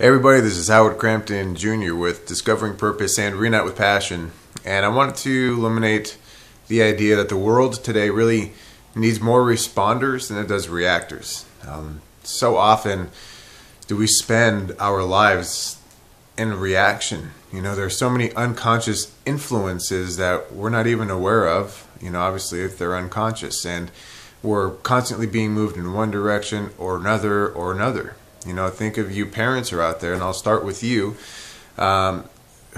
Hey everybody, this is Howard Crampton Jr. with Discovering Purpose and Reunite with Passion. And I wanted to illuminate the idea that the world today really needs more responders than it does reactors. So often do we spend our lives in reaction. You know, there's so many unconscious influences that we're not even aware of, obviously if they're unconscious. And we're constantly being moved in one direction or another or another. Think of you parents who are out there, and I'll start with you,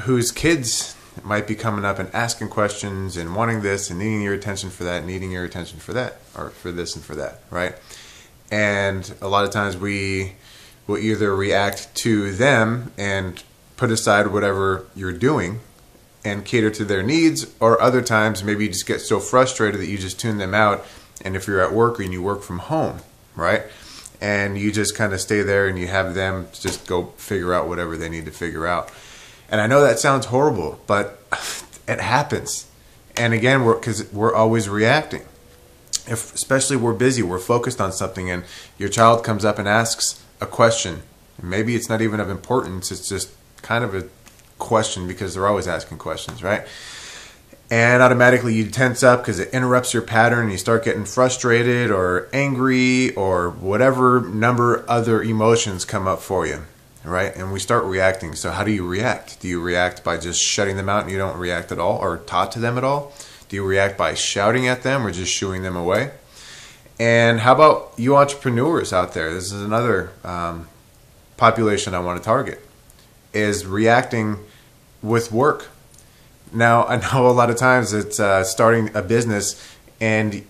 whose kids might be coming up and asking questions and wanting this and needing your attention for that, needing your attention for that, or for this and for that, right? And a lot of times we will either react to them and put aside whatever you're doing and cater to their needs, or other times maybe you just get so frustrated that you just tune them out, and if you're at work and you work from home, right? And you just kind of stay there and you have them just go figure out whatever they need to figure out. And I know that sounds horrible, but it happens. And again, because we're always reacting. Especially we're busy, we're focused on something, and your child comes up and asks a question. Maybe it's not even of importance, it's just kind of a question because they're always asking questions, right? And automatically you tense up because it interrupts your pattern and you start getting frustrated or angry or whatever number other emotions come up for you, right? And we start reacting. So how do you react? Do you react by just shutting them out and you don't react at all or talk to them at all? Do you react by shouting at them or just shooing them away? And how about you entrepreneurs out there? This is another population I want to target, is reacting with work. Now, I know a lot of times it's starting a business and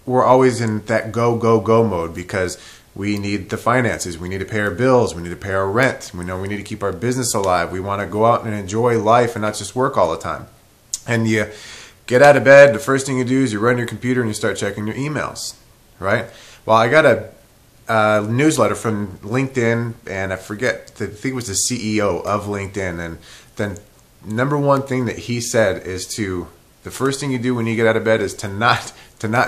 we're always in that go, go, go mode because we need the finances, we need to pay our bills, we need to pay our rent, we know we need to keep our business alive, we want to go out and enjoy life and not just work all the time. And you get out of bed, the first thing you do is you run your computer and you start checking your emails, right? Well, I got a newsletter from LinkedIn, and I forget, I think it was the CEO of LinkedIn, and then number one thing that he said is the first thing you do when you get out of bed is to not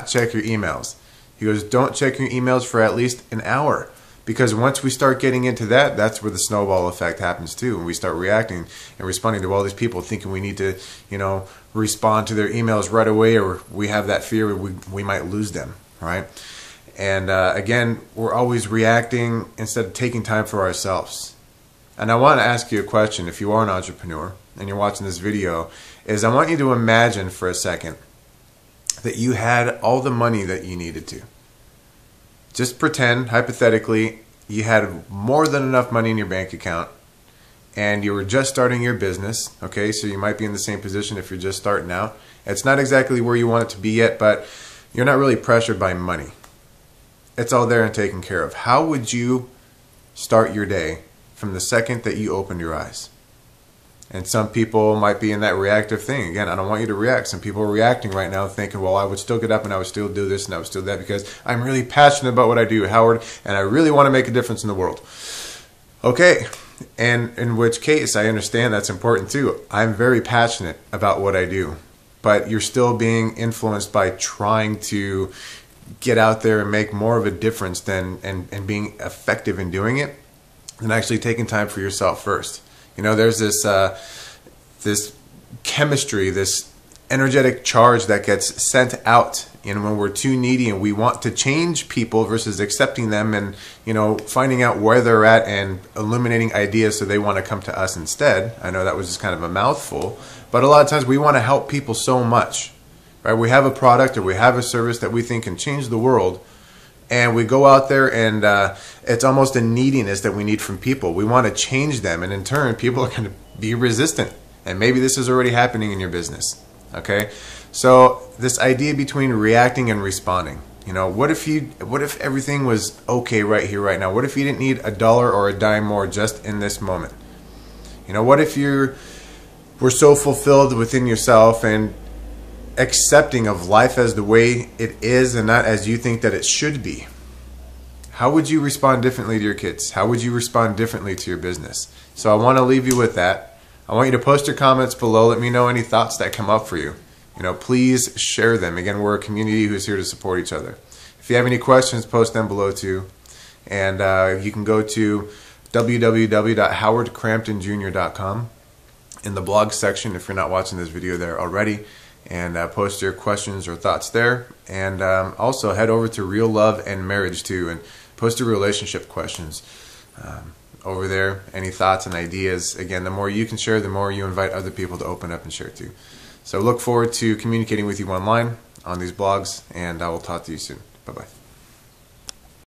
check your emails. He goes, don't check your emails for at least an hour, because once we start getting into that, that's where the snowball effect happens too, and we start reacting and responding to all these people thinking we need to, respond to their emails right away, or we have that fear we might lose them, right? And again, we're always reacting instead of taking time for ourselves. And I want to ask you a question, if you are an entrepreneur and you're watching this video, is I want you to imagine for a second that you had all the money that you needed to. Just pretend, hypothetically, you had more than enough money in your bank account and you were just starting your business, okay? So you might be in the same position if you're just starting out. It's not exactly where you want it to be yet, but you're not really pressured by money. It's all there and taken care of. How would you start your day from the second that you opened your eyes? And some people might be in that reactive thing. Again, I don't want you to react. Some people are reacting right now thinking, well, I would still get up and I would still do this and I would still do that because I'm really passionate about what I do, Howard, and I really want to make a difference in the world. Okay, and in which case I understand that's important too. I'm very passionate about what I do, but you're still being influenced by trying to get out there and make more of a difference than and being effective in doing it, and actually taking time for yourself first. There's this chemistry, this energetic charge that gets sent out, when we're too needy and we want to change people versus accepting them and, finding out where they're at and illuminating ideas so they want to come to us instead. I know that was just kind of a mouthful, but a lot of times we want to help people so much, right? We have a product or we have a service that we think can change the world, and we go out there and it's almost a neediness that we need from people. We want to change them, and in turn, people are going to be resistant. And maybe this is already happening in your business. Okay, so this idea between reacting and responding. What if everything was okay right here, right now? What if you didn't need $1 or a dime more just in this moment? What if you were so fulfilled within yourself and accepting of life as the way it is and not as you think that it should be? How would you respond differently to your kids? How would you respond differently to your business? So I want to leave you with that. I want you to post your comments below. Let me know any thoughts that come up for you. Please share them. Again, we're a community who's here to support each other. If you have any questions, post them below too. And you can go to www.howardcramptonjr.com. In the blog section, if you're not watching this video there already, and post your questions or thoughts there. And also head over to Real Love and Marriage too, and post your relationship questions over there. Any thoughts and ideas. Again, the more you can share, the more you invite other people to open up and share too. So look forward to communicating with you online on these blogs, and I will talk to you soon. Bye-bye.